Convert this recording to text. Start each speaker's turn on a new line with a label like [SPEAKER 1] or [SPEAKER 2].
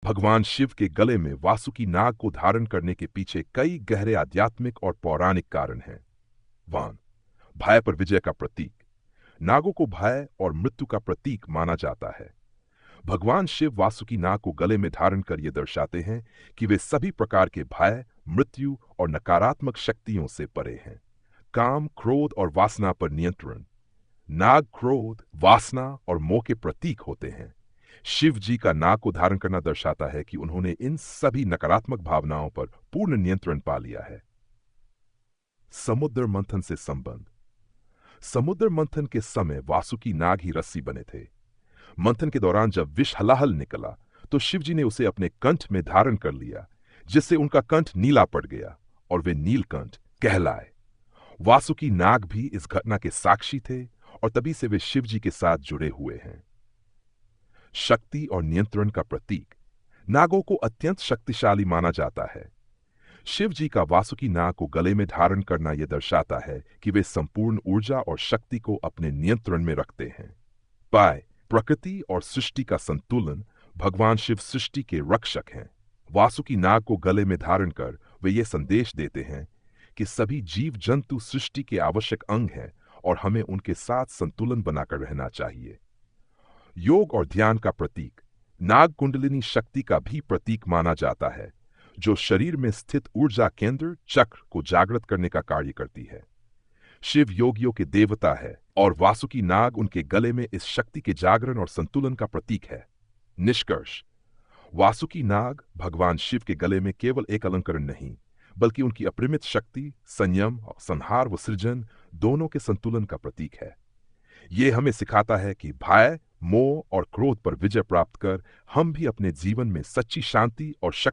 [SPEAKER 1] भगवान शिव के गले में वासुकी नाग को धारण करने के पीछे कई गहरे आध्यात्मिक और पौराणिक कारण हैं। वन, भय पर विजय का प्रतीक। नागों को भय और मृत्यु का प्रतीक माना जाता है। भगवान शिव वासुकी नाग को गले में धारण कर ये दर्शाते हैं कि वे सभी प्रकार के भय, मृत्यु और नकारात्मक शक्तियों से परे हैं। काम, क्रोध और वासना पर नियंत्रण। नाग क्रोध, वासना और मोह के प्रतीक होते हैं। शिव जी का नाग को धारण करना दर्शाता है कि उन्होंने इन सभी नकारात्मक भावनाओं पर पूर्ण नियंत्रण पा लिया है। समुद्र मंथन से संबंध। समुद्र मंथन के समय वासुकी नाग ही रस्सी बने थे। मंथन के दौरान जब विष हलाहल निकला तो शिव जी ने उसे अपने कंठ में धारण कर लिया, जिससे उनका कंठ नीला पड़ गया और वे नीलकंठ कहलाए। वासुकी नाग भी इस घटना के साक्षी थे और तभी से वे शिव जी के साथ जुड़े हुए हैं। शक्ति और नियंत्रण का प्रतीक। नागों को अत्यंत शक्तिशाली माना जाता है। शिव जी का वासुकी नाग को गले में धारण करना यह दर्शाता है कि वे संपूर्ण ऊर्जा और शक्ति को अपने नियंत्रण में रखते हैं। पाए, प्रकृति और सृष्टि का संतुलन। भगवान शिव सृष्टि के रक्षक हैं। वासुकी नाग को गले में धारण कर वे ये संदेश देते हैं कि सभी जीव जंतु सृष्टि के आवश्यक अंग हैं और हमें उनके साथ संतुलन बनाकर रहना चाहिए। योग और ध्यान का प्रतीक। नाग कुंडलिनी शक्ति का भी प्रतीक माना जाता है, जो शरीर में स्थित ऊर्जा केंद्र चक्र को जागृत करने का कार्य करती है। शिव योगियों के देवता है और वासुकी नाग उनके गले में इस शक्ति के जागरण और संतुलन का प्रतीक है। निष्कर्ष, वासुकी नाग भगवान शिव के गले में केवल एक अलंकरण नहीं, बल्कि उनकी अपरिमित शक्ति, संयम, संहार व सृजन दोनों के संतुलन का प्रतीक है। ये हमें सिखाता है कि भय, मोह और क्रोध पर विजय प्राप्त कर हम भी अपने जीवन में सच्ची शांति और शक्ति